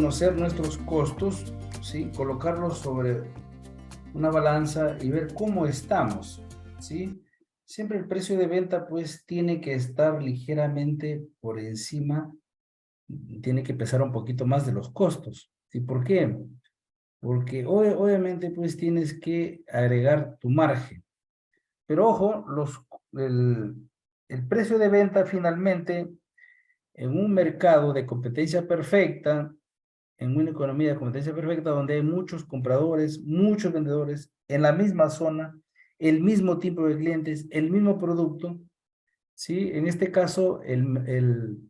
conocer nuestros costos, ¿sí? Colocarlos sobre una balanza y ver cómo estamos, ¿sí? Siempre el precio de venta, pues, tiene que estar ligeramente por encima, tiene que pesar un poquito más de los costos, ¿sí? ¿Por qué? Porque obviamente, pues, tienes que agregar tu margen. Pero ojo, el, el precio de venta finalmente en un mercado de competencia perfecta, en una economía de competencia perfecta donde hay muchos compradores, muchos vendedores en la misma zona, el mismo tipo de clientes, el mismo producto, ¿sí? En este caso, el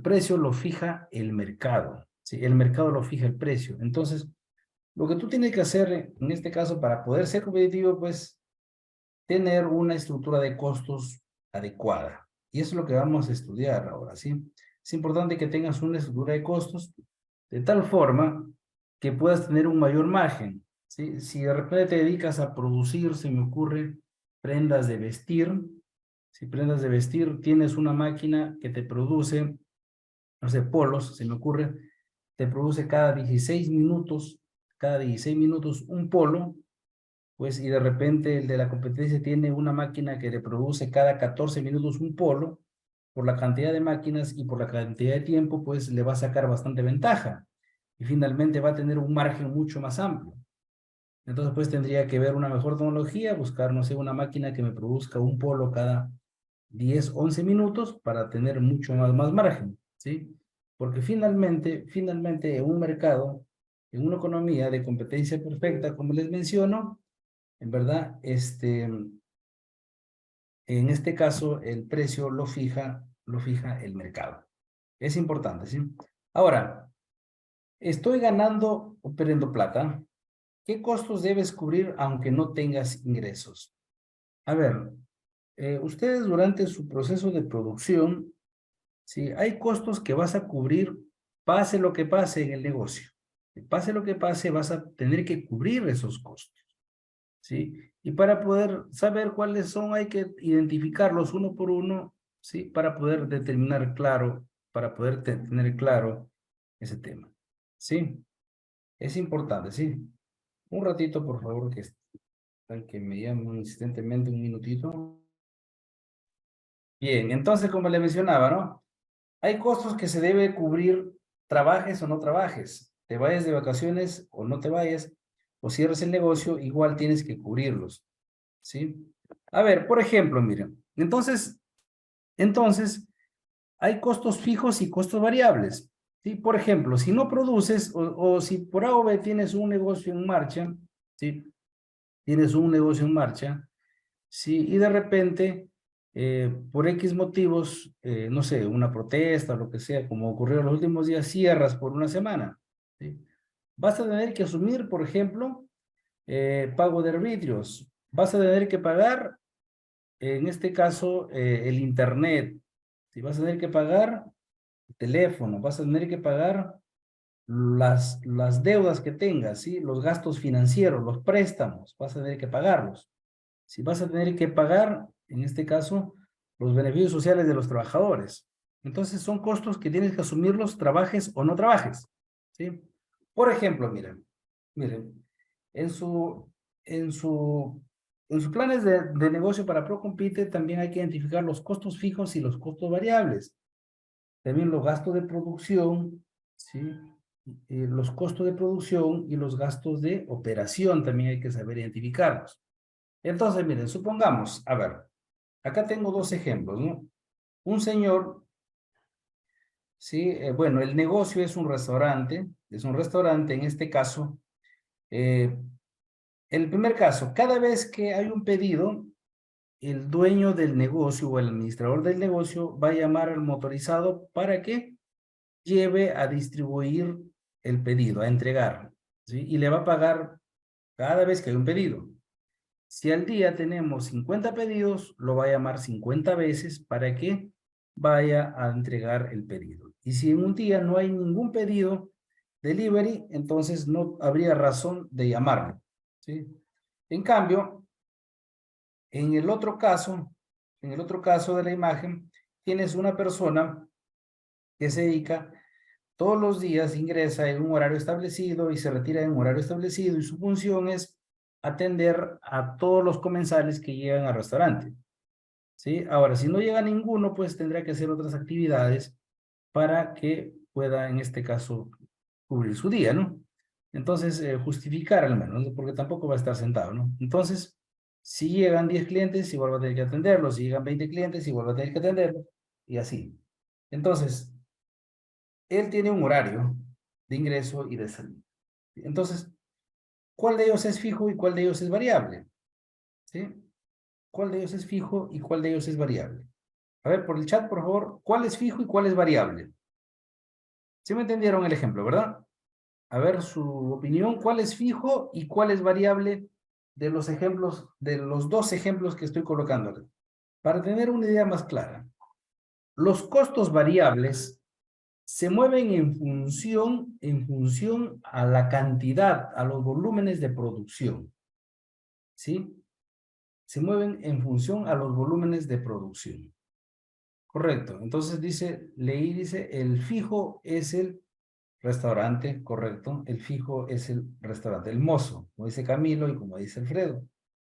precio lo fija el mercado, ¿sí? El mercado lo fija el precio. Entonces, lo que tú tienes que hacer en este caso para poder ser competitivo, pues, tener una estructura de costos adecuada. Y eso es lo que vamos a estudiar ahora, ¿sí? Es importante que tengas una estructura de costos de tal forma que puedas tener un mayor margen, ¿sí? Si de repente te dedicas a producir, se me ocurre, prendas de vestir, si prendas de vestir, tienes una máquina que te produce, no sé, polos, se me ocurre, te produce cada 16 minutos un polo, pues, y de repente el de la competencia tiene una máquina que le produce cada 14 minutos un polo, por la cantidad de máquinas y por la cantidad de tiempo, pues le va a sacar bastante ventaja. Y finalmente va a tener un margen mucho más amplio. Entonces, pues tendría que ver una mejor tecnología, buscar, no sé, una máquina que me produzca un polo cada 10, 11 minutos para tener mucho más margen, ¿sí? Porque finalmente en un mercado, en una economía de competencia perfecta, como les menciono, en verdad, en este caso, el precio lo fija el mercado. Es importante, ¿sí? Ahora, estoy ganando o perdiendo plata. ¿Qué costos debes cubrir aunque no tengas ingresos? A ver, ustedes durante su proceso de producción, ¿sí? Hay costos que vas a cubrir, pase lo que pase en el negocio. Pase lo que pase, vas a tener que cubrir esos costos. ¿Sí? Y para poder saber cuáles son, hay que identificarlos uno por uno, ¿sí? Para poder determinar claro, para poder tener claro ese tema, ¿sí? Es importante, ¿sí? Un ratito, por favor, que me llamen insistentemente un minutito. Bien, entonces, como le mencionaba, ¿no? Hay costos que se debe cubrir, trabajes o no trabajes, te vayas de vacaciones o no te vayas, o cierres el negocio, igual tienes que cubrirlos. ¿Sí? A ver, por ejemplo, miren, entonces, hay costos fijos y costos variables, ¿sí? Por ejemplo, si no produces o si por A o B tienes un negocio en marcha, ¿sí? Tienes un negocio en marcha, ¿sí? Y de repente, por X motivos, no sé, una protesta o lo que sea, como ocurrió en los últimos días, cierras por una semana, ¿sí? Vas a tener que asumir, por ejemplo, pago de arbitrios, vas a tener que pagar en este caso, el internet. Si vas a tener que pagar el teléfono, vas a tener que pagar las deudas que tengas, ¿sí? Los gastos financieros, los préstamos, vas a tener que pagarlos. Si vas a tener que pagar, en este caso, los beneficios sociales de los trabajadores. Entonces, son costos que tienes que asumirlos, trabajes o no trabajes, ¿sí? Por ejemplo, miren, en su, en su, en sus planes de negocio para ProCompite también hay que identificar los costos fijos y los costos variables. También los gastos de producción, ¿sí? Los costos de producción y los gastos de operación también hay que saber identificarlos. Entonces, miren, supongamos, a ver, acá tengo dos ejemplos, ¿no? Un señor, ¿sí? Bueno, el negocio es un restaurante, en este caso, eh, el primer caso, cada vez que hay un pedido, el dueño del negocio o el administrador del negocio va a llamar al motorizado para que lleve a distribuir el pedido, a entregar, ¿sí? Y le va a pagar cada vez que hay un pedido. Si al día tenemos 50 pedidos, lo va a llamar 50 veces para que vaya a entregar el pedido. Y si en un día no hay ningún pedido delivery, entonces no habría razón de llamarlo, ¿sí? En cambio, en el otro caso, en el otro caso de la imagen, tienes una persona que se dedica todos los días ingresa en un horario establecido y se retira en un horario establecido y su función es atender a todos los comensales que llegan al restaurante. ¿Sí? Ahora, si no llega ninguno, pues tendrá que hacer otras actividades para que pueda, en este caso, cubrir su día, ¿no? Entonces, justificar al menos, ¿no? Porque tampoco va a estar sentado, ¿no? Entonces, si llegan 10 clientes, igual va a tener que atenderlos. Si llegan 20 clientes, igual va a tener que atenderlos. Y así. Entonces, él tiene un horario de ingreso y de salida. Entonces, ¿cuál de ellos es fijo y cuál de ellos es variable? ¿Sí? ¿Cuál de ellos es fijo y cuál de ellos es variable? A ver, por el chat, por favor, ¿cuál es fijo y cuál es variable? ¿Sí me entendieron el ejemplo, verdad? A ver su opinión, ¿cuál es fijo y cuál es variable de los ejemplos, de los dos ejemplos que estoy colocando? Para tener una idea más clara. Los costos variables se mueven en función a la cantidad, a los volúmenes de producción. ¿Sí? Se mueven en función a los volúmenes de producción. Correcto. Entonces dice, el fijo es el restaurante, correcto. El fijo es el restaurante, el mozo, como dice Camilo y como dice Alfredo.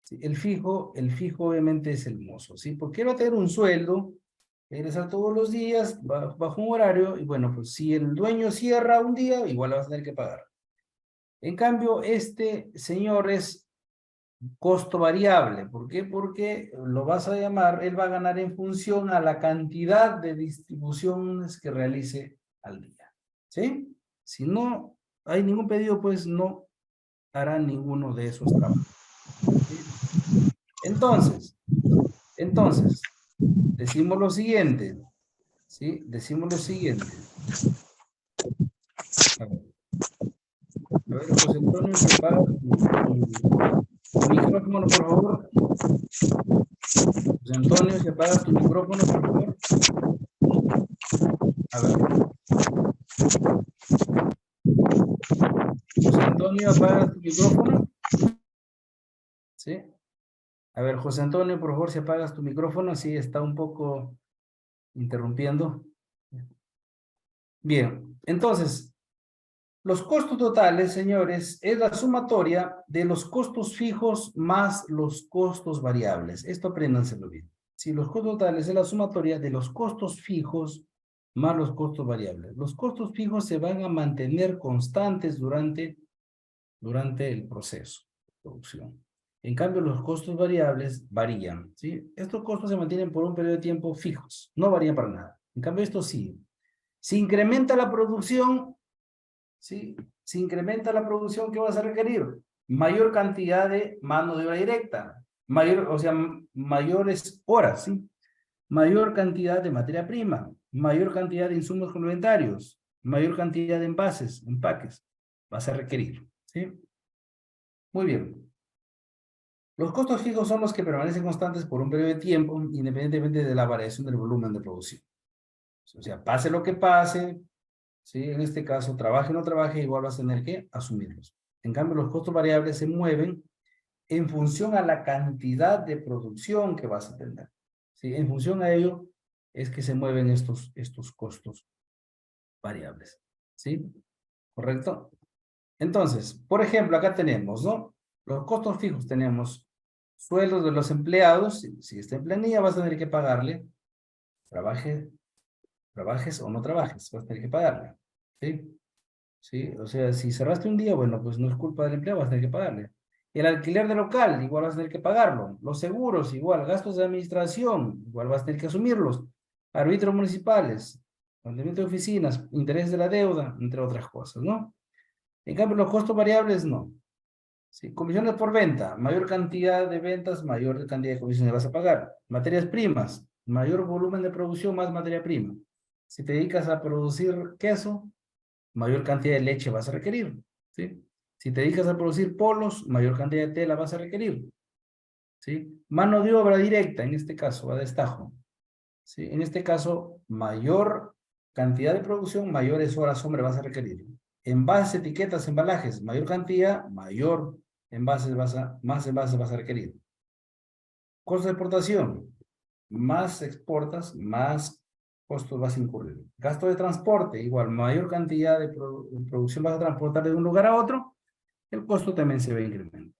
¿Sí? El fijo obviamente es el mozo, ¿sí? Porque él va a tener un sueldo, regresa todos los días, bajo un horario, y bueno, pues si el dueño cierra un día, igual le vas a tener que pagar. En cambio, este señor es costo variable. ¿Por qué? Porque lo vas a llamar, él va a ganar en función a la cantidad de distribuciones que realice al día. ¿Sí? Si no hay ningún pedido, pues no hará ninguno de esos trabajos. ¿Sí? Entonces, decimos lo siguiente. ¿Sí? Decimos lo siguiente. A ver, José Antonio, si apaga tu micrófono, por favor. José Antonio, si apagas tu micrófono, por favor. A ver. José Antonio, apagas tu micrófono. ¿Sí? A ver, José Antonio, por favor, si apagas tu micrófono, sí, está un poco interrumpiendo. Bien, entonces, los costos totales, señores, es la sumatoria de los costos fijos más los costos variables. Esto apréndanselo bien. Si los costos totales es la sumatoria de los costos fijos más los costos variables. Los costos fijos se van a mantener constantes durante el proceso de producción. En cambio, los costos variables varían, ¿sí? Estos costos se mantienen por un periodo de tiempo fijos, no varían para nada. En cambio, esto sí. Si incrementa la producción, ¿sí? Si incrementa la producción, ¿qué vas a requerir? Mayor cantidad de mano de obra directa, mayores horas, ¿sí? Mayor cantidad de materia prima, mayor cantidad de insumos complementarios, mayor cantidad de envases, empaques, vas a requerir, ¿sí? Muy bien. Los costos fijos son los que permanecen constantes por un periodo de tiempo, independientemente de la variación del volumen de producción. O sea, pase lo que pase, ¿sí? En este caso, trabaje o no trabaje, igual vas a tener que asumirlos. En cambio, los costos variables se mueven en función a la cantidad de producción que vas a tener. ¿Sí? En función a ello es que se mueven estos costos variables. ¿Sí? ¿Correcto? Entonces, por ejemplo, acá tenemos, ¿no? Los costos fijos tenemos sueldos de los empleados. Si está en planilla, vas a tener que pagarle, trabajes o no trabajes, vas a tener que pagarle. ¿Sí? ¿Sí? O sea, si cerraste un día, bueno, pues no es culpa del empleado, vas a tener que pagarle. El alquiler de local, igual vas a tener que pagarlo. Los seguros, igual. Gastos de administración, igual vas a tener que asumirlos. Árbitros municipales, mantenimiento de oficinas, intereses de la deuda, entre otras cosas, ¿no? En cambio, los costos variables, no. ¿Sí? Comisiones por venta, mayor cantidad de ventas, mayor cantidad de comisiones vas a pagar. Materias primas, mayor volumen de producción, más materia prima. Si te dedicas a producir queso, mayor cantidad de leche vas a requerir. ¿Sí? Si te dedicas a producir polos, mayor cantidad de tela vas a requerir. ¿Sí? Mano de obra directa, en este caso, va a destajo. ¿Sí? En este caso, mayor cantidad de producción, mayores horas hombre vas a requerir. Envases, etiquetas, embalajes, mayor cantidad, mayor más envases vas a requerir. Costo de exportación, más exportas, más costos vas a incurrir. Gasto de transporte, igual, mayor cantidad de producción vas a transportar de un lugar a otro, el costo también se va a incrementar.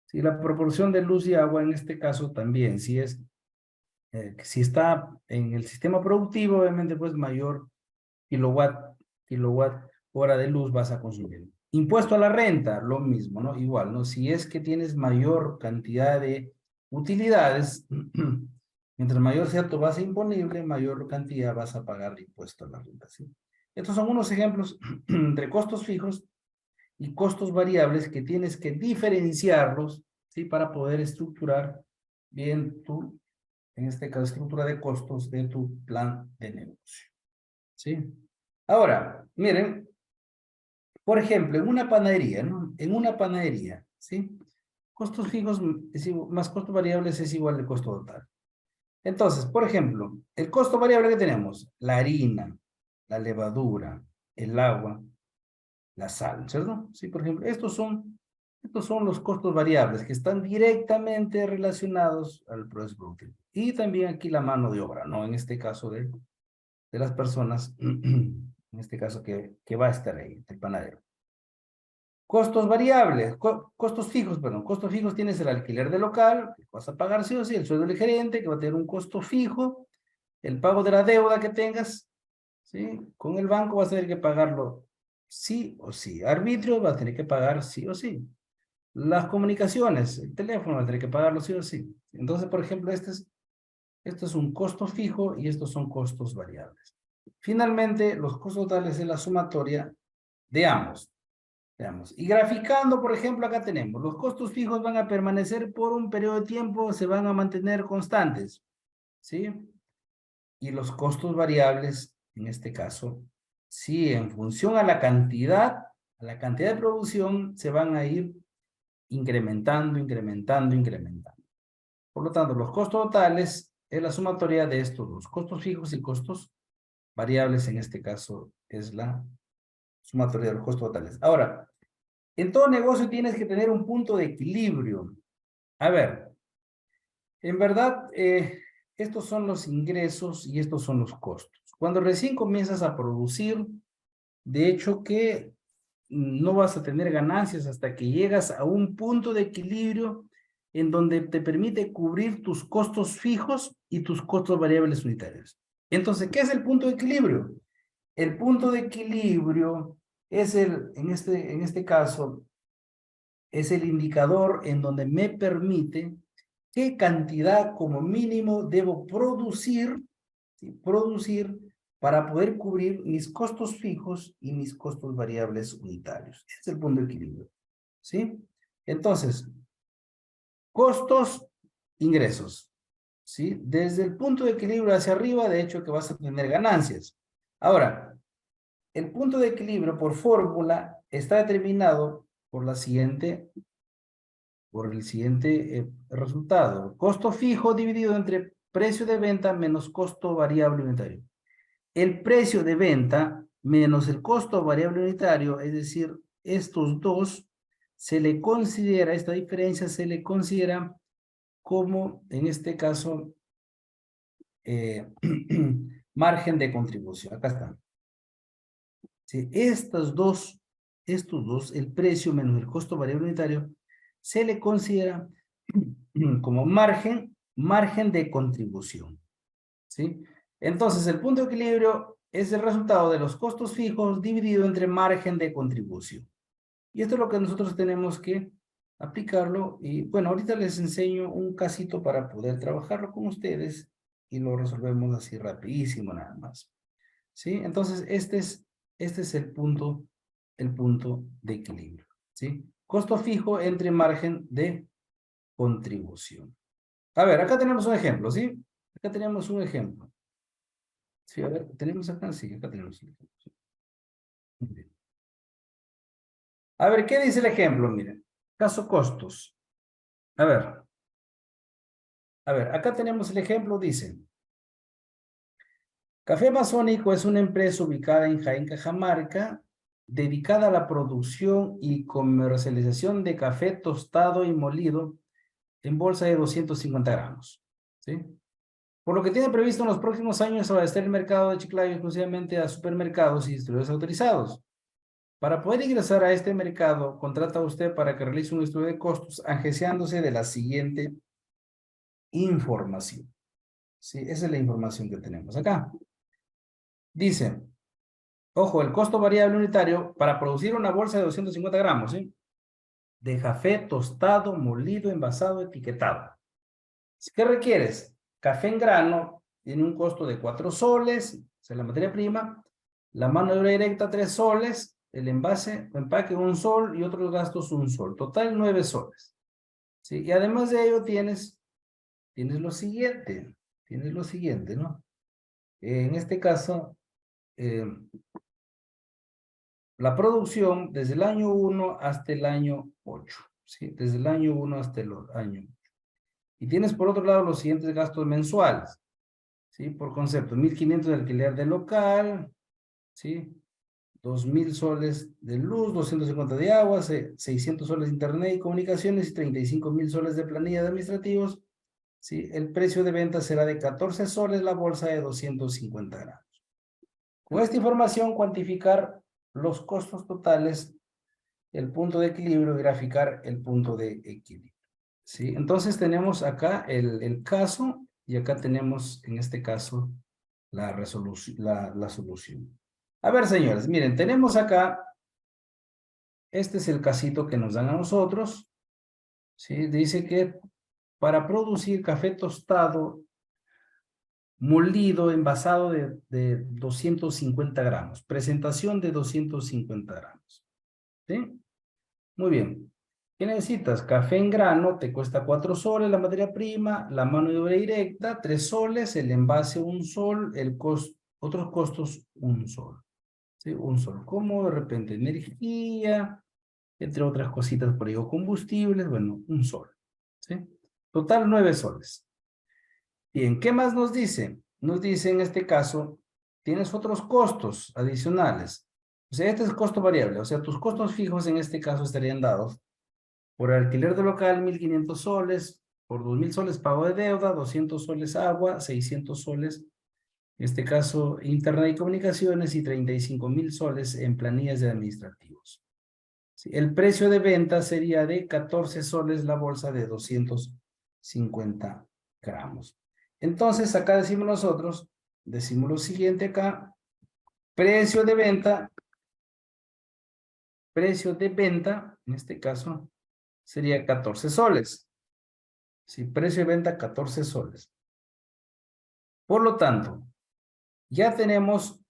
Si la proporción de luz y agua en este caso también, si está en el sistema productivo, obviamente pues mayor kilowatt hora de luz vas a consumir. Impuesto a la renta, lo mismo, ¿no? Igual, ¿no? Si es que tienes mayor cantidad de utilidades, mientras mayor sea tu base imponible, mayor cantidad vas a pagar de impuesto a la renta, ¿sí? Estos son unos ejemplos entre costos fijos y costos variables que tienes que diferenciarlos, ¿sí? Para poder estructurar bien tu, en este caso, estructura de costos de tu plan de negocio, ¿sí? Ahora, miren, por ejemplo, en una panadería, ¿no? En una panadería, ¿sí? Costos fijos más costos variables es igual al costo total. Entonces, por ejemplo, el costo variable que tenemos, la harina, la levadura, el agua, la sal, ¿cierto? Sí, por ejemplo, estos son los costos variables que están directamente relacionados al proceso productivo. Y también aquí la mano de obra, ¿no? En este caso de las personas, en este caso que va a estar ahí, el panadero. Costos variables, costos fijos, perdón, costos fijos tienes el alquiler del local, que vas a pagar sí o sí, el sueldo del gerente, que va a tener un costo fijo, el pago de la deuda que tengas, ¿sí? Con el banco vas a tener que pagarlo sí o sí. Arbitrio vas a tener que pagar sí o sí. Las comunicaciones, el teléfono vas a tener que pagarlo sí o sí. Entonces, por ejemplo, esto es un costo fijo y estos son costos variables. Finalmente, los costos totales es la sumatoria de ambos. Veamos. Y graficando, por ejemplo, acá tenemos, los costos fijos van a permanecer por un periodo de tiempo, se van a mantener constantes, ¿sí? Y los costos variables, en este caso, sí, en función a la cantidad de producción, se van a ir incrementando, incrementando, incrementando. Por lo tanto, los costos totales es la sumatoria de estos dos, costos fijos y costos variables, en este caso, es la sumatoria de los costos totales. Ahora, en todo negocio tienes que tener un punto de equilibrio. A ver, en verdad, estos son los ingresos y estos son los costos. Cuando recién comienzas a producir, de hecho que no vas a tener ganancias hasta que llegas a un punto de equilibrio en donde te permite cubrir tus costos fijos y tus costos variables unitarios. Entonces, ¿qué es el punto de equilibrio? El punto de equilibrio es en este caso, es el indicador en donde me permite qué cantidad como mínimo debo producir, ¿sí? Producir para poder cubrir mis costos fijos y mis costos variables unitarios. Ese es el punto de equilibrio, ¿sí? Entonces, costos, ingresos, ¿sí? Desde el punto de equilibrio hacia arriba, de hecho que vas a tener ganancias. Ahora, el punto de equilibrio por fórmula está determinado por el siguiente resultado. Costo fijo dividido entre precio de venta menos costo variable unitario. El precio de venta menos el costo variable unitario, es decir, estos dos, esta diferencia se le considera como, en este caso, margen de contribución. Acá está. Sí, estos dos, el precio menos el costo variable unitario, se le considera como margen de contribución, ¿sí? Entonces, el punto de equilibrio es el resultado de los costos fijos dividido entre margen de contribución. Y esto es lo que nosotros tenemos que aplicarlo. Y bueno, ahorita les enseño un casito para poder trabajarlo con ustedes y lo resolvemos así rapidísimo nada más, ¿sí? Entonces, este es el punto de equilibrio, ¿sí? Costo fijo entre margen de contribución. A ver, acá tenemos un ejemplo, ¿sí? Acá tenemos un ejemplo. Sí, a ver, tenemos acá, sí, acá tenemos un ejemplo. Sí. Muy bien. A ver, ¿qué dice el ejemplo? Miren, caso costos. A ver, acá tenemos el ejemplo, dice, Café Amazónico es una empresa ubicada en Jaén, Cajamarca, dedicada a la producción y comercialización de café tostado y molido en bolsa de 250 gramos, ¿sí? Por lo que tiene previsto en los próximos años abastecer el mercado de Chiclayo exclusivamente a supermercados y distribuidores autorizados. Para poder ingresar a este mercado, contrata usted para que realice un estudio de costos, agenciándose de la siguiente información. Sí, esa es la información que tenemos acá. Dice, ojo, el costo variable unitario para producir una bolsa de 250 gramos, ¿sí? De café tostado, molido, envasado, etiquetado. ¿Qué requieres? Café en grano tiene un costo de 4 soles, esa es la materia prima, la mano de obra directa 3 soles, el envase, empaque 1 sol y otros gastos 1 sol. Total 9 soles. ¿Sí? Y además de ello tienes lo siguiente, ¿no? En este caso, la producción desde el año 1 hasta el año 8, ¿sí? Desde el año 1 hasta el año 8. Y tienes por otro lado los siguientes gastos mensuales, ¿sí? Por concepto, 1.500 de alquiler del local, ¿sí? 2.000 soles de luz, 250 de agua, 600 soles de internet y comunicaciones y 35.000 soles de planilla de administrativos, ¿sí? El precio de venta será de 14 soles la bolsa de 250 gramos. Con esta información, cuantificar los costos totales, el punto de equilibrio y graficar el punto de equilibrio. ¿Sí? Entonces tenemos acá el caso y acá tenemos en este caso la resolución, la solución. A ver, señores, miren, tenemos acá, este es el casito que nos dan a nosotros, ¿sí? Dice que para producir café tostado, molido, envasado de 250 gramos, presentación de 250 gramos, ¿sí? Muy bien. ¿Qué necesitas? Café en grano, te cuesta 4 soles la materia prima, la mano de obra directa, 3 soles, el envase 1 sol, otros costos 1 sol. ¿Sí? 1 sol. Como de repente energía, entre otras cositas por ahí, o combustibles, bueno, 1 sol. ¿Sí? Total 9 soles. Bien, ¿qué más nos dice? Nos dice en este caso, tienes otros costos adicionales. O sea, este es costo variable, o sea, tus costos fijos en este caso estarían dados por alquiler de local, 1.500 soles, por 2.000 soles pago de deuda, 200 soles agua, 600 soles, en este caso, internet y comunicaciones, y 35.000 soles en planillas de administrativos. Sí, el precio de venta sería de 14 soles la bolsa de 250 gramos. Entonces, acá decimos nosotros, decimos lo siguiente acá, precio de venta, en este caso, sería 14 soles. Sí, precio de venta 14 soles. Por lo tanto, ya tenemos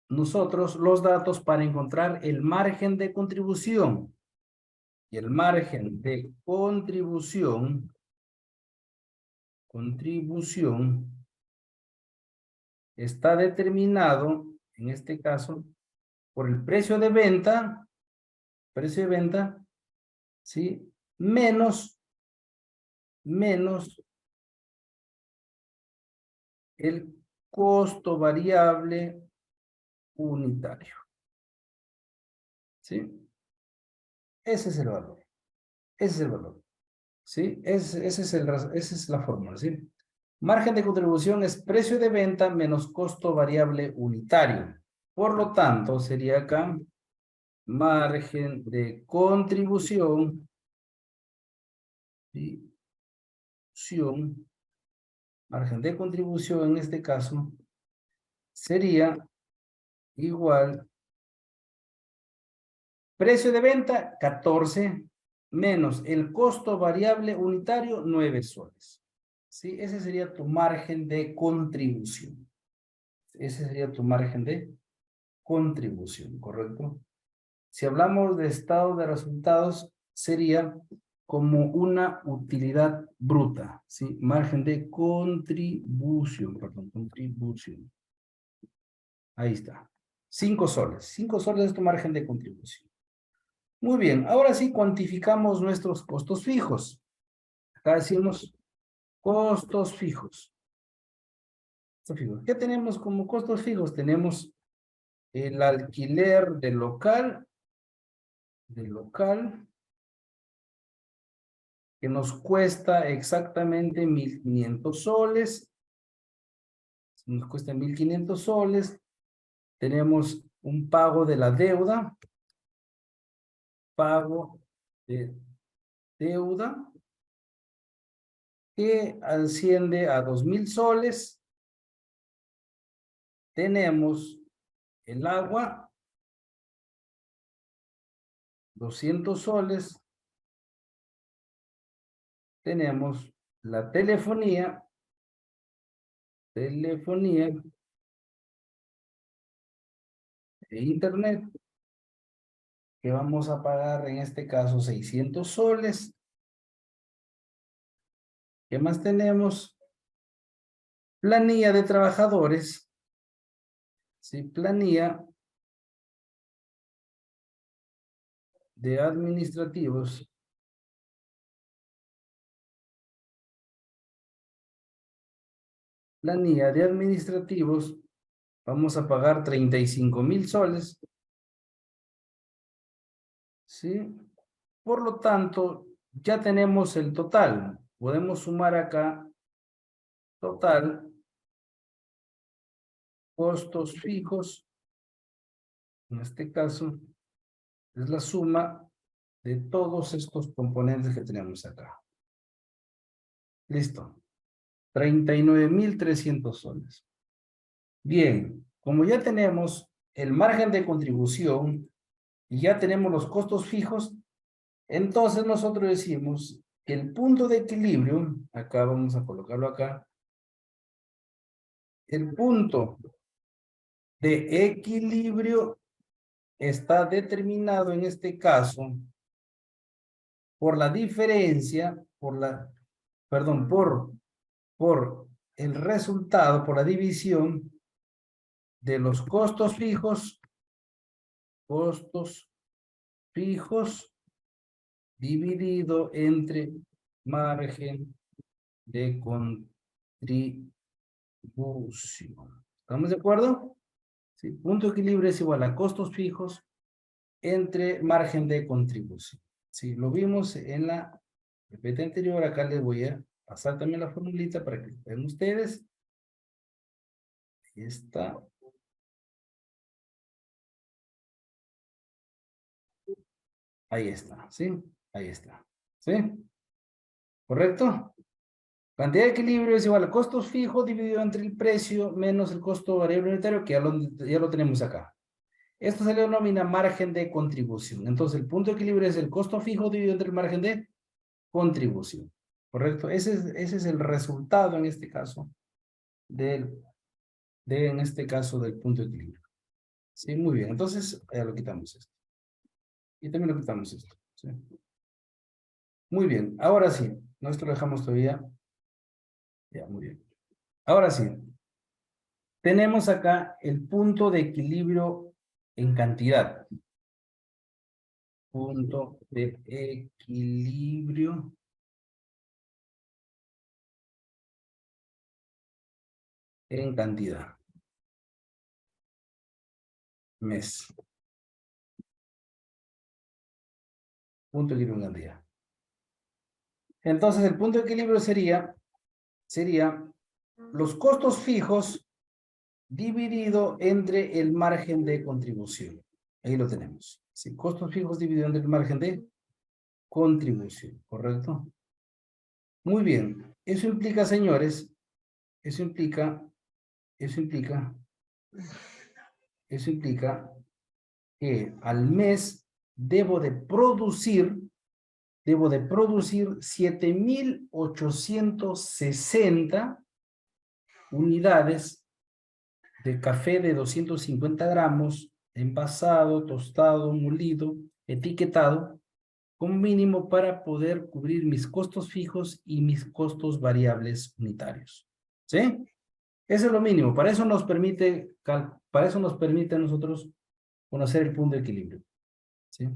nosotros los datos para encontrar el margen de contribución. Y el margen de contribución está determinado, en este caso, por el precio de venta, ¿sí? Menos el costo variable unitario, ¿sí? Ese es el valor, ese es el valor, ¿sí? Esa es la fórmula, ¿sí? Margen de contribución es precio de venta menos costo variable unitario. Por lo tanto, sería acá margen de contribución, ¿sí? Margen de contribución en este caso sería igual precio de venta 14 menos el costo variable unitario 9 soles. ¿Sí? Ese sería tu margen de contribución. Ese sería tu margen de contribución, ¿correcto? Si hablamos de estado de resultados, sería como una utilidad bruta, ¿sí? Margen de contribución, perdón, contribución. Ahí está. 5 soles. 5 soles es tu margen de contribución. Muy bien, ahora sí cuantificamos nuestros costos fijos. Acá decimos costos fijos. ¿Qué tenemos como costos fijos? Tenemos el alquiler del local, que nos cuesta exactamente 1.500 soles. nos cuesta 1.500 soles. Tenemos un pago de la deuda. Pago de deuda que asciende a 2.000 soles. Tenemos el agua, 200 soles. Tenemos la telefonía e internet, que vamos a pagar en este caso 600 soles. ¿Qué más tenemos? Planilla de trabajadores. Sí, planilla de administrativos. Planilla de administrativos. Vamos a pagar 35.000 soles. ¿Sí? Por lo tanto, ya tenemos el total. Podemos sumar acá total, costos fijos. En este caso, es la suma de todos estos componentes que tenemos acá. Listo. 39.300 soles. Bien, como ya tenemos el margen de contribución y ya tenemos los costos fijos, entonces nosotros decimos que el punto de equilibrio, acá vamos a colocarlo acá, el punto de equilibrio está determinado en este caso por la diferencia, por el resultado, por la división de los costos fijos dividido entre margen de contribución. ¿Estamos de acuerdo? Sí, punto de equilibrio es igual a costos fijos entre margen de contribución. Sí, lo vimos en la PPT anterior. Acá les voy a pasar también la formulita para que vean ustedes. Ahí está. Ahí está, ¿sí? Ahí está. ¿Sí? ¿Correcto? Cantidad de equilibrio es igual a costos fijos dividido entre el precio menos el costo variable unitario, que ya lo tenemos acá. Esto se le denomina margen de contribución. Entonces, el punto de equilibrio es el costo fijo dividido entre el margen de contribución. ¿Correcto? Ese es el resultado en este caso del punto de equilibrio. Sí, muy bien. Entonces, ya lo quitamos esto. Y también lo quitamos esto. ¿Sí? Muy bien. Ahora sí. No, esto lo dejamos todavía. Ya, muy bien. Ahora sí. Tenemos acá el punto de equilibrio en cantidad. Punto de equilibrio en cantidad. Mes. Punto de equilibrio en cantidad. Entonces, el punto de equilibrio sería los costos fijos dividido entre el margen de contribución. Ahí lo tenemos. Sí, costos fijos dividido entre el margen de contribución, ¿correcto? Muy bien. Eso implica, señores, eso implica que al mes debo de producir 7.860 unidades de café de 250 gramos, envasado, tostado, molido, etiquetado, como mínimo para poder cubrir mis costos fijos y mis costos variables unitarios. ¿Sí? Eso es lo mínimo. Para eso nos permite a nosotros conocer el punto de equilibrio. ¿Sí?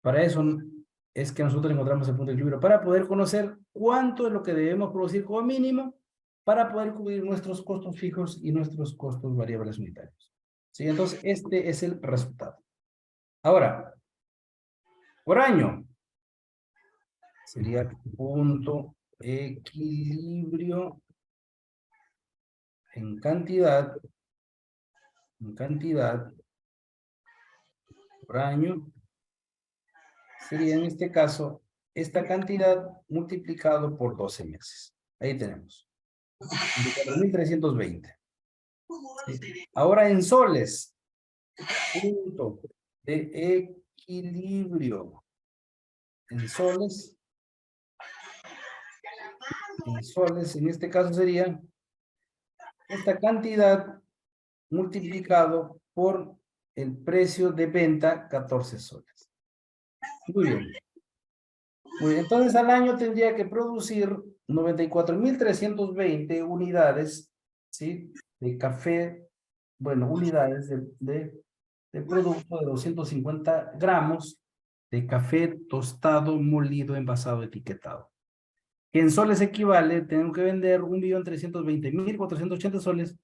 Para eso es que nosotros encontramos el punto de equilibrio, para poder conocer cuánto es lo que debemos producir como mínimo para poder cubrir nuestros costos fijos y nuestros costos variables unitarios. ¿Sí? Entonces, este es el resultado. Ahora, por año, sería punto equilibrio en cantidad por año, sería en este caso, esta cantidad multiplicado por 12 meses. Ahí tenemos. 4.320. ¿Sí? Ahora en soles, punto de equilibrio. En soles, en este caso sería esta cantidad multiplicado por el precio de venta, 14 soles. Muy bien. Muy bien. Entonces al año tendría que producir 94.320 unidades, ¿sí? De café, bueno, unidades de producto de 250 gramos de café tostado, molido, envasado, etiquetado. Que en soles equivale, tengo que vender 1.320.480 soles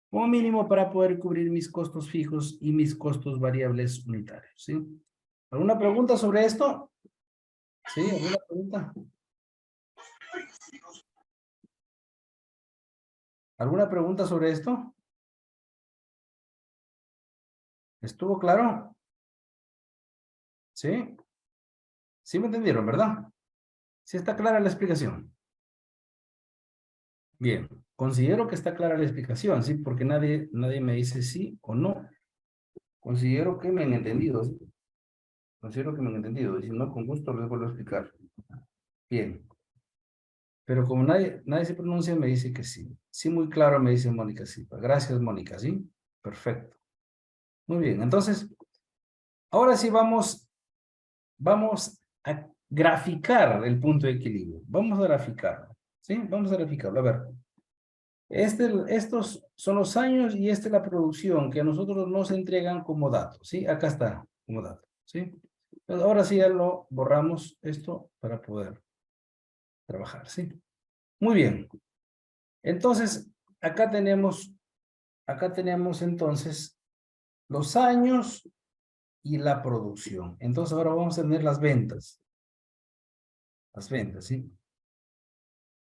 como mínimo para poder cubrir mis costos fijos y mis costos variables unitarios, ¿sí? ¿Alguna pregunta sobre esto? ¿Sí? ¿Alguna pregunta? ¿Alguna pregunta sobre esto? ¿Estuvo claro? ¿Sí? ¿Sí me entendieron, verdad? ¿Sí está clara la explicación? Bien, considero que está clara la explicación, ¿sí? Porque nadie me dice sí o no. Considero que me han entendido, ¿sí? Considero que me han entendido. Y si no, con gusto les vuelvo a explicar. Bien. Pero como nadie se pronuncia, me dice que sí. Sí, muy claro, me dice Mónica Silva. Gracias, Mónica, ¿sí? Perfecto. Muy bien, entonces, ahora sí vamos a graficar el punto de equilibrio. Vamos a graficarlo, ¿sí? Vamos a graficarlo. A ver, estos son los años y esta es la producción que a nosotros nos entregan como dato, ¿sí? Acá está, como dato, ¿sí? Entonces, ahora sí ya lo borramos esto para poder trabajar, ¿sí? Muy bien. Entonces, acá tenemos entonces los años y la producción. Entonces ahora vamos a tener las ventas. Las ventas, ¿sí?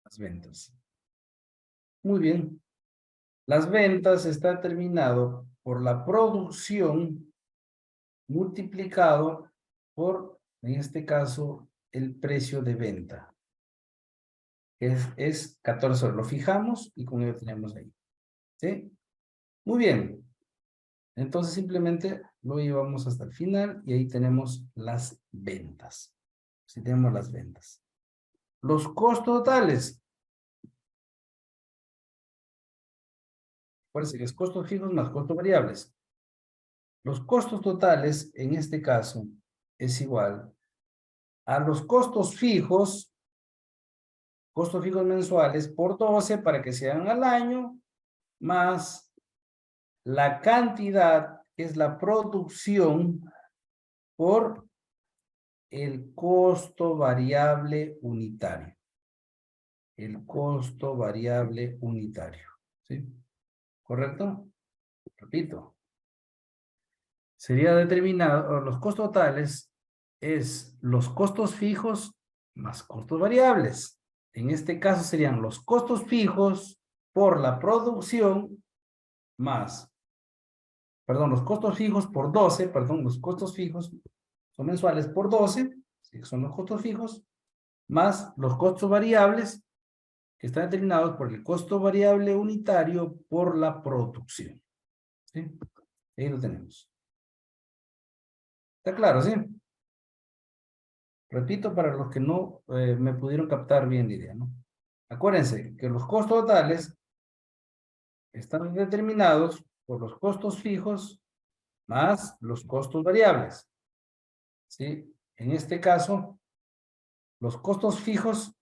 Las ventas. Muy bien. Las ventas está determinado por la producción multiplicado por, en este caso, el precio de venta. Es 14 horas. Lo fijamos y con ello tenemos ahí. ¿Sí? Muy bien. Entonces simplemente lo llevamos hasta el final y ahí tenemos las ventas. Si tenemos las ventas. Los costos totales. Acuérdense que es costos fijos más costos variables. Los costos totales, en este caso, es igual a los costos fijos mensuales por 12 para que sean al año, más la cantidad, que es la producción, por el costo variable unitario. El costo variable unitario. ¿Sí? ¿Correcto? Repito. Sería determinado, los costos totales es los costos fijos más costos variables. En este caso serían los costos fijos por la producción más, perdón, los costos fijos por 12, perdón, los costos fijos son mensuales por 12, ¿sí? Son los costos fijos, más los costos variables que están determinados por el costo variable unitario por la producción. ¿Sí? Ahí lo tenemos. ¿Está claro, sí? Repito para los que no me pudieron captar bien la idea, ¿no? Acuérdense que los costos totales están determinados por los costos fijos más los costos variables. ¿Sí? En este caso, los costos fijos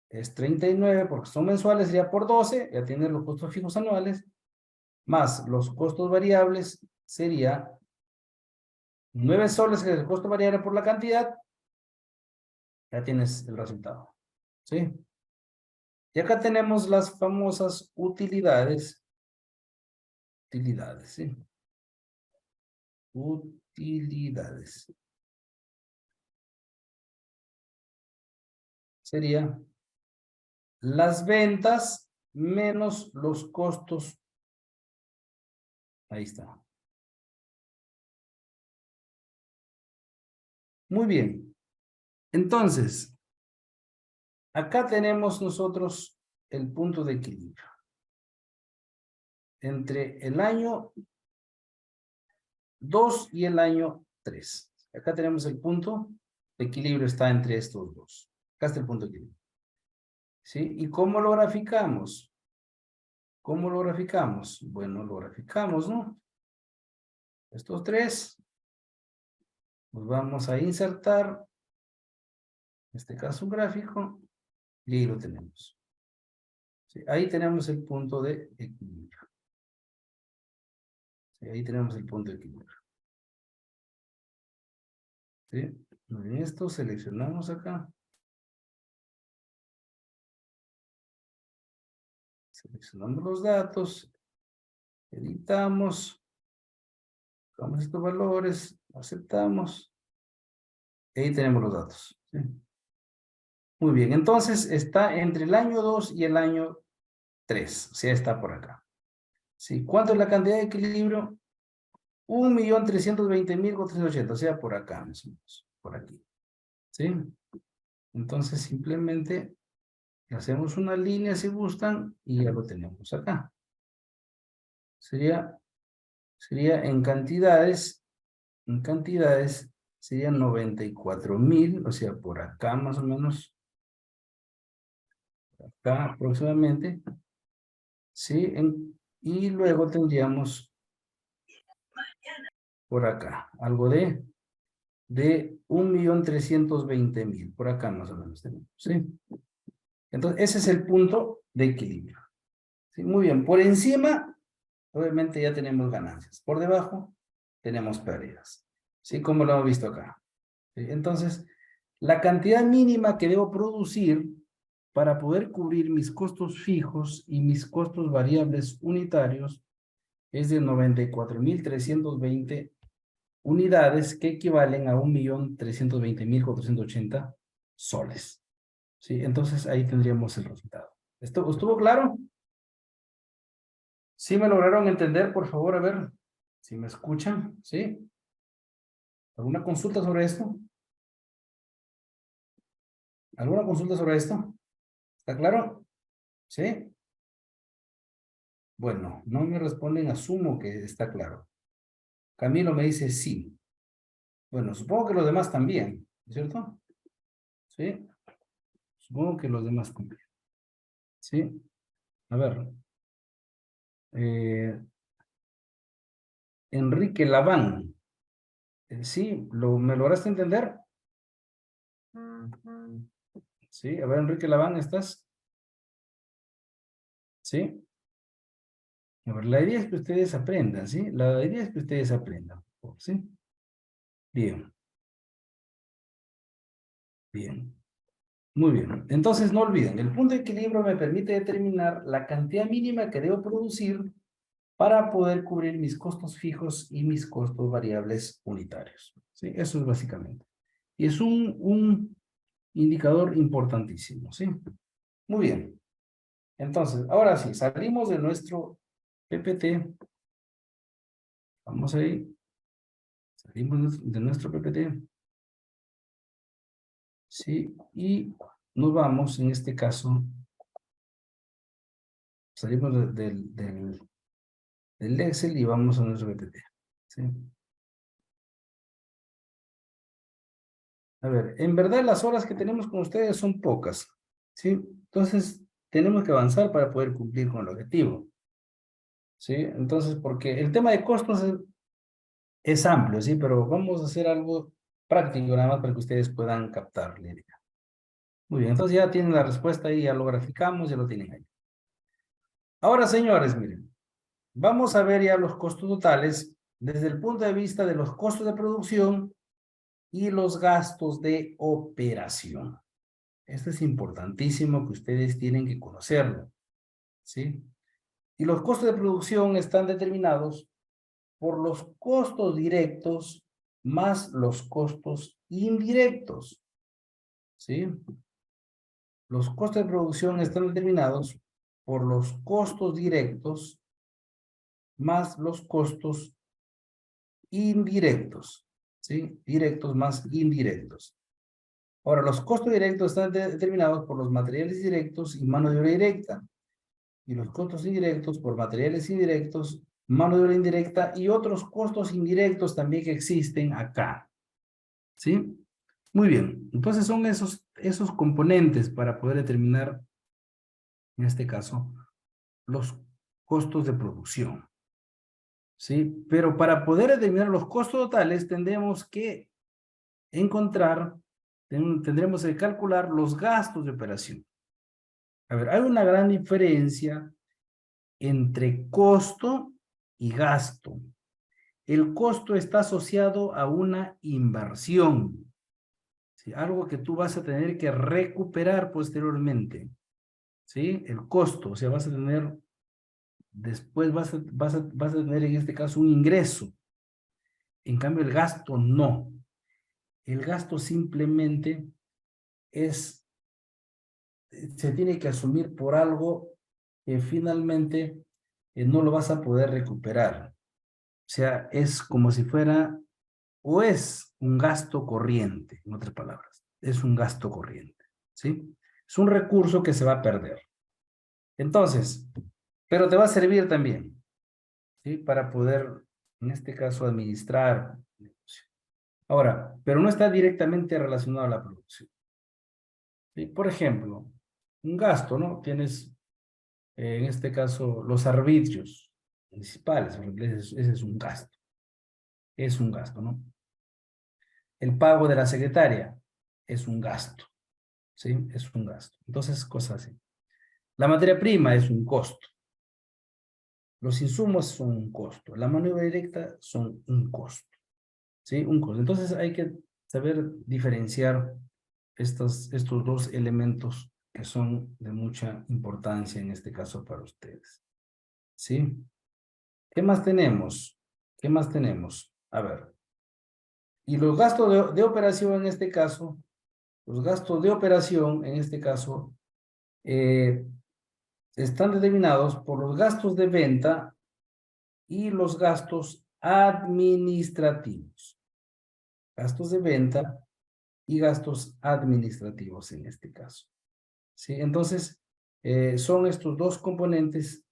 es 39 porque son mensuales, sería por 12, ya tienen los costos fijos anuales, más los costos variables sería 9 soles, que es el costo variable por la cantidad, ya tienes el resultado. ¿Sí? Y acá tenemos las famosas utilidades. Utilidades, ¿sí? Utilidades. Sería las ventas menos los costos. Ahí está. Muy bien. Entonces, acá tenemos nosotros el punto de equilibrio. Entre el año 2 y el año 3. Acá tenemos el punto de equilibrio, está entre estos dos. Acá está el punto de equilibrio. ¿Sí? ¿Y cómo lo graficamos? ¿Cómo lo graficamos? Bueno, lo graficamos, ¿no? Estos tres los vamos a insertar, en este caso un gráfico, y ahí lo tenemos. ¿Sí? Ahí tenemos el punto de equilibrio. ¿Sí? Ahí tenemos el punto de equilibrio. ¿Sí? En esto seleccionamos acá. Seleccionamos los datos, editamos, damos estos valores, aceptamos, y ahí tenemos los datos. ¿Sí? Muy bien, entonces está entre el año 2 y el año 3, o sea, está por acá. ¿Sí? ¿Cuánto es la cantidad de equilibrio? 1.320.480, o sea, por acá, más o menos, por aquí. ¿Sí? Entonces, simplemente hacemos una línea si gustan y ya lo tenemos acá. Sería en cantidades serían 94.000, o sea, por acá más o menos, acá aproximadamente, ¿sí? Y luego tendríamos por acá, algo de 1.320.000, por acá más o menos tenemos, ¿sí? Entonces, ese es el punto de equilibrio. ¿Sí? Muy bien, por encima, obviamente ya tenemos ganancias, por debajo tenemos pérdidas, ¿sí? Como lo hemos visto acá. ¿Sí? Entonces, la cantidad mínima que debo producir para poder cubrir mis costos fijos y mis costos variables unitarios es de 94.320 unidades que equivalen a 1.320.480 soles. ¿Sí? Entonces ahí tendríamos el resultado. ¿Estuvo claro? ¿Sí me lograron entender? Por favor, a ver si me escuchan. ¿Sí? ¿Alguna consulta sobre esto? ¿Alguna consulta sobre esto? ¿Está claro? ¿Sí? Bueno, no me responden, asumo que está claro. Camilo me dice sí. Bueno, supongo que los demás también, ¿cierto? Sí. Supongo que los demás también. Sí. A ver. Enrique Laván. Sí, ¿me lograste entender? Sí, a ver, Enrique Laván, ¿estás? Sí. A ver, la idea es que ustedes aprendan, ¿sí? La idea es que ustedes aprendan, ¿sí? Bien, bien. Muy bien. Entonces, no olviden, el punto de equilibrio me permite determinar la cantidad mínima que debo producir para poder cubrir mis costos fijos y mis costos variables unitarios. ¿Sí? Eso es básicamente. Y es un indicador importantísimo, ¿sí? Muy bien. Entonces, ahora sí, salimos de nuestro PPT. Vamos ahí. Salimos de nuestro PPT. Sí, y nos vamos, en este caso, salimos del Excel y vamos a nuestro PPT. ¿Sí? A ver, en verdad las horas que tenemos con ustedes son pocas. ¿Sí? Entonces, tenemos que avanzar para poder cumplir con el objetivo. ¿Sí? Entonces, porque el tema de costos es amplio, ¿sí? Pero vamos a hacer algo práctico nada más para que ustedes puedan captar la idea. Muy bien, entonces ya tienen la respuesta ahí, ya lo graficamos, ya lo tienen ahí. Ahora, señores, miren, vamos a ver ya los costos totales desde el punto de vista de los costos de producción y los gastos de operación. Esto es importantísimo que ustedes tienen que conocerlo, ¿sí? Y los costos de producción están determinados por los costos directos más los costos indirectos, ¿sí? Los costos de producción están determinados por los costos directos más los costos indirectos, ¿sí? Directos más indirectos. Ahora, los costos directos están determinados por los materiales directos y mano de obra directa. Y los costos indirectos por materiales indirectos, mano de obra indirecta y otros costos indirectos también que existen acá. ¿Sí? Muy bien. Entonces son esos componentes para poder determinar, en este caso, los costos de producción. ¿Sí? Pero para poder determinar los costos totales tendremos que tendremos que calcular los gastos de operación. A ver, hay una gran diferencia entre costo y gasto. El costo está asociado a una inversión, ¿sí? Algo que tú vas a tener que recuperar posteriormente, ¿sí? El costo, o sea, vas a tener, después vas a tener en este caso un ingreso. En cambio, el gasto no. El gasto simplemente se tiene que asumir por algo que finalmente no lo vas a poder recuperar. O sea, es como si fuera, o es un gasto corriente, en otras palabras, es un gasto corriente, ¿sí? Es un recurso que se va a perder. Entonces, pero te va a servir también, ¿sí? Para poder, en este caso, administrar el negocio. Ahora, pero no está directamente relacionado a la producción, ¿sí? Por ejemplo, un gasto, ¿no? Tienes, en este caso, los arbitrios municipales, ese es un gasto, ¿no? El pago de la secretaria es un gasto, ¿sí? Es un gasto. Entonces, cosas así. La materia prima es un costo. Los insumos son un costo. La mano de obra directa son un costo, ¿sí? Un costo. Entonces, hay que saber diferenciar estos dos elementos que son de mucha importancia en este caso para ustedes, ¿sí? ¿Qué más tenemos? ¿Qué más tenemos? A ver. Y los gastos de operación en este caso, los gastos de operación en este caso, están determinados por los gastos de venta y los gastos administrativos. Gastos de venta y gastos administrativos en este caso. ¿Sí? Entonces, son estos dos componentes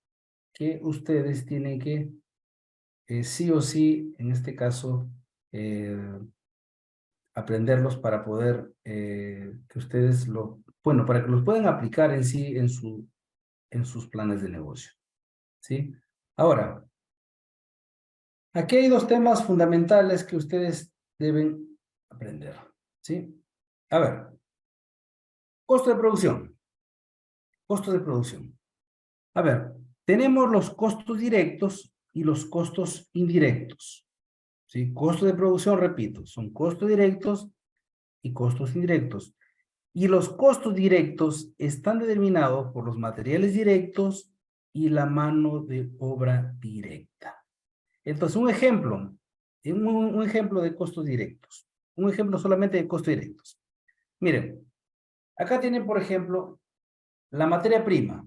que ustedes tienen que, sí o sí, en este caso, aprenderlos para poder que ustedes bueno, para que los puedan aplicar en sí en sus planes de negocio. ¿Sí? Ahora, aquí hay dos temas fundamentales que ustedes deben aprender. ¿Sí? A ver, costo de producción. Costo de producción. A ver, tenemos los costos directos y los costos indirectos. ¿Sí? Costo de producción, repito, son costos directos y costos indirectos. Y los costos directos están determinados por los materiales directos y la mano de obra directa. Entonces, un ejemplo de costos directos. Un ejemplo solamente de costos directos. Miren, acá tienen, por ejemplo, la materia prima.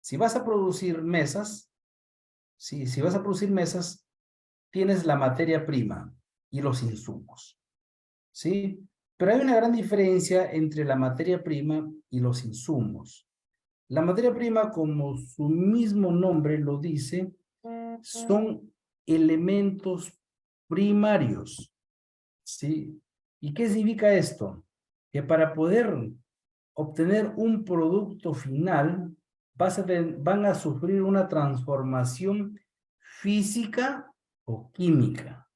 Si vas a producir mesas, si vas a producir mesas, tienes la materia prima y los insumos. ¿Sí? Pero hay una gran diferencia entre la materia prima y los insumos. La materia prima, como su mismo nombre lo dice, son elementos primarios, ¿sí? ¿Y qué significa esto? Que para poder obtener un producto final, van a sufrir una transformación física o química.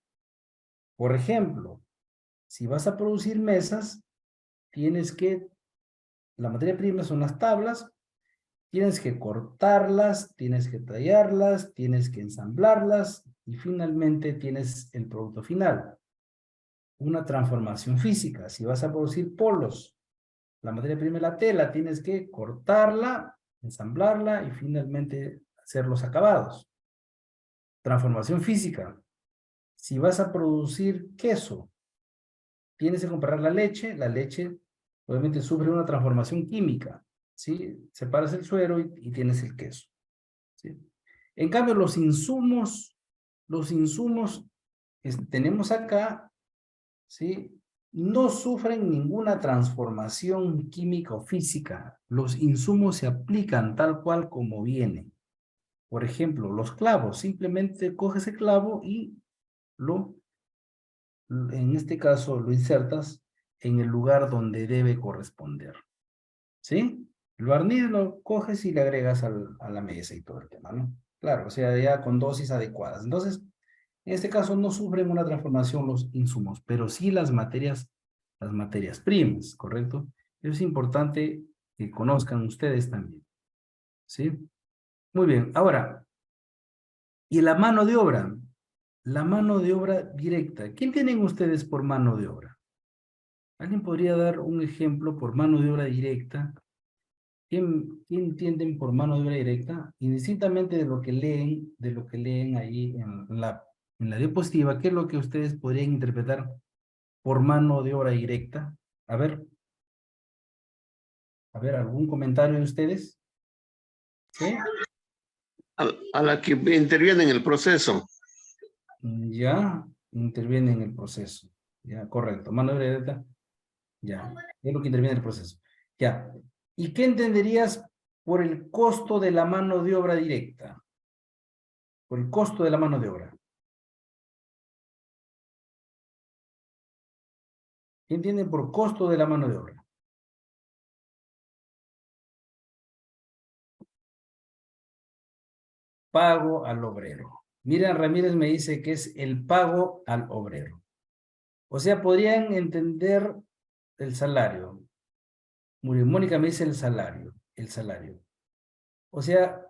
Por ejemplo, si vas a producir mesas, la materia prima son las tablas, tienes que cortarlas, tienes que tallarlas, tienes que ensamblarlas y finalmente tienes el producto final. Una transformación física. Si vas a producir polos, la materia prima es la tela, tienes que cortarla, ensamblarla y finalmente hacer los acabados. Transformación física. Si vas a producir queso, tienes que comprar la leche obviamente sufre una transformación química. ¿sí? Separas el suero y tienes el queso, ¿sí? En cambio, los insumos tenemos acá, ¿sí? No sufren ninguna transformación química o física. Los insumos se aplican tal cual como vienen. Por ejemplo, los clavos. Simplemente coges el clavo y en este caso, lo insertas en el lugar donde debe corresponder. ¿Sí? El barniz lo coges y le agregas a la mesa y todo el tema, ¿no? Claro, o sea, ya con dosis adecuadas. Entonces, en este caso no sufren una transformación los insumos, pero sí las materias primas, ¿correcto? Eso es importante que conozcan ustedes también, ¿sí? Muy bien, ahora, ¿y la mano de obra? La mano de obra directa. ¿Quién tienen ustedes por mano de obra? ¿Alguien podría dar un ejemplo por mano de obra directa? ¿Quién entienden por mano de obra directa? Indistintamente de lo que leen ahí en la diapositiva, ¿qué es lo que ustedes podrían interpretar por mano de obra directa? A ver, ¿algún comentario de ustedes? ¿Sí? A la que interviene en el proceso. Ya, interviene en el proceso. Ya, correcto. Mano de obra directa, ya. Es lo que interviene en el proceso. Ya. ¿Y qué entenderías por el costo de la mano de obra directa? Por el costo de la mano de obra. ¿Qué entienden por costo de la mano de obra? Pago al obrero. Miriam Ramírez me dice que es el pago al obrero. O sea, podrían entender el salario. Mónica me dice el salario, el salario. O sea,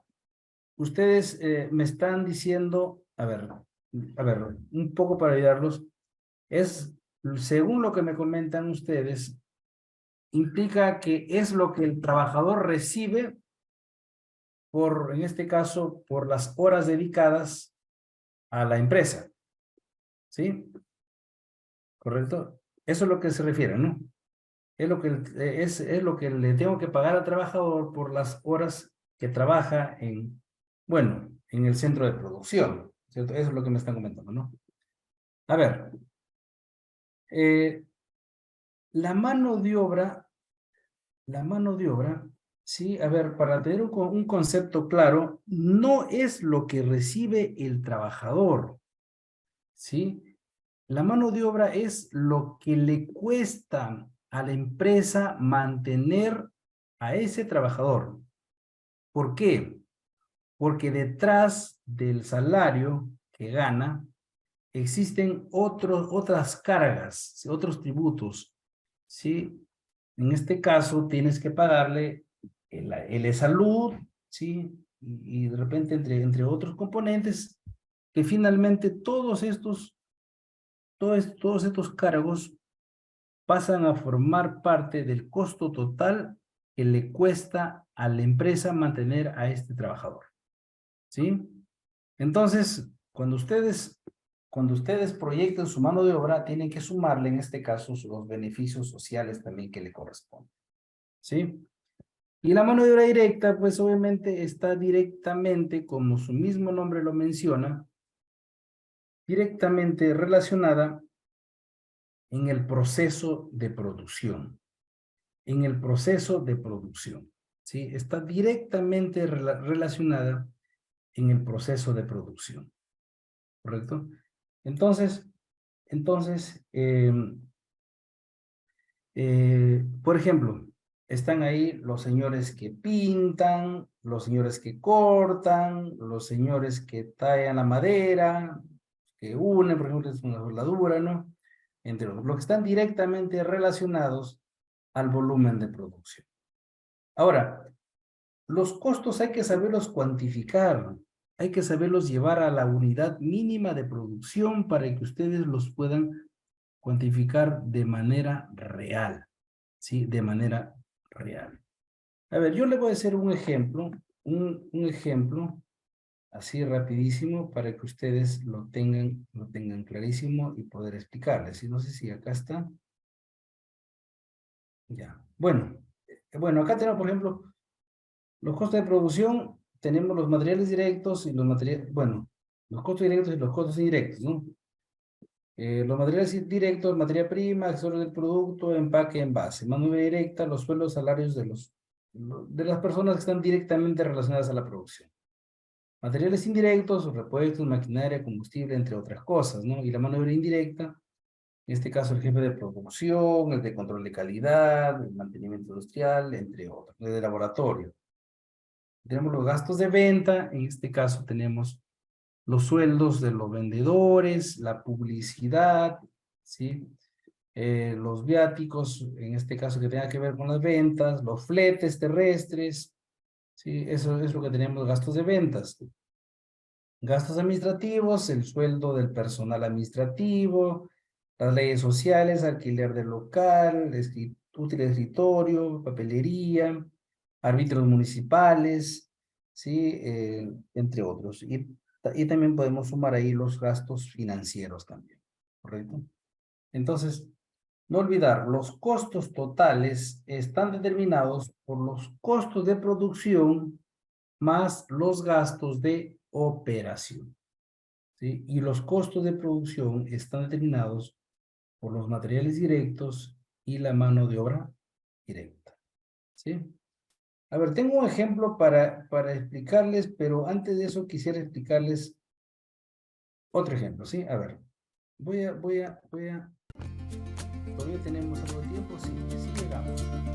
ustedes me están diciendo, a ver, un poco para ayudarlos, es, según lo que me comentan ustedes, implica que es lo que el trabajador recibe en este caso, por las horas dedicadas a la empresa. ¿Sí? ¿Correcto? Eso es lo que se refiere, ¿no? Es lo que le tengo que pagar al trabajador por las horas que trabaja bueno, en el centro de producción, ¿cierto? Eso es lo que me están comentando, ¿no? A ver, eh, la mano de obra, sí, a ver, para tener un concepto claro, no es lo que recibe el trabajador, ¿sí? La mano de obra es lo que le cuesta a la empresa mantener a ese trabajador. ¿Por qué? Porque detrás del salario que gana existen otras cargas, ¿sí? Otros tributos, ¿sí? En este caso tienes que pagarle el salud, ¿sí? Y de repente entre otros componentes que finalmente todos estos cargos pasan a formar parte del costo total que le cuesta a la empresa mantener a este trabajador. ¿Sí? Entonces, cuando ustedes proyecten su mano de obra, tienen que sumarle, en este caso, los beneficios sociales también que le corresponden. ¿Sí? Y la mano de obra directa, pues obviamente está directamente, como su mismo nombre lo menciona, directamente relacionada en el proceso de producción. En el proceso de producción, ¿sí? Está directamente relacionada en el proceso de producción, ¿correcto? Entonces, por ejemplo, están ahí los señores que pintan, los señores que cortan, los señores que tallan la madera, que unen, por ejemplo, es una soldadura, ¿no? Entre otros, los que están directamente relacionados al volumen de producción. Ahora, los costos hay que saberlos cuantificar, hay que saberlos llevar a la unidad mínima de producción para que ustedes los puedan cuantificar de manera real, ¿sí? De manera real. A ver, yo le voy a hacer un ejemplo, un ejemplo así rapidísimo para que ustedes lo tengan clarísimo y poder explicarles. Y no sé si acá está. Ya. Bueno, acá tenemos, por ejemplo, Los costos de producción, tenemos los materiales directos y los materiales, bueno, los costos directos y los costos indirectos, ¿no? Los materiales directos, materia prima, accesorios del producto, empaque, envase. Mano de obra directa, los sueldos, salarios de las personas que están directamente relacionadas a la producción. Materiales indirectos, repuestos, maquinaria, combustible, entre otras cosas, ¿no? Y la mano de obra indirecta, en este caso el jefe de producción, el de control de calidad, el mantenimiento industrial, entre otros, el de laboratorio. Tenemos los gastos de venta, en este caso tenemos los sueldos de los vendedores, la publicidad, ¿sí? Los viáticos, en este caso que tenga que ver con las ventas, los fletes terrestres, ¿sí? Eso es lo que tenemos, gastos de ventas. Gastos administrativos, el sueldo del personal administrativo, las leyes sociales, alquiler del local, útil de escritorio, papelería, árbitros municipales, ¿sí? Entre otros. Y también podemos sumar ahí los gastos financieros también, ¿correcto? Entonces, no olvidar, los costos totales están determinados por los costos de producción más los gastos de operación, ¿sí? Y los costos de producción están determinados por los materiales directos y la mano de obra directa, ¿sí? A ver, tengo un ejemplo para explicarles, pero antes de eso quisiera explicarles otro ejemplo, ¿sí? A ver, todavía tenemos algo de tiempo, sí, sí llegamos.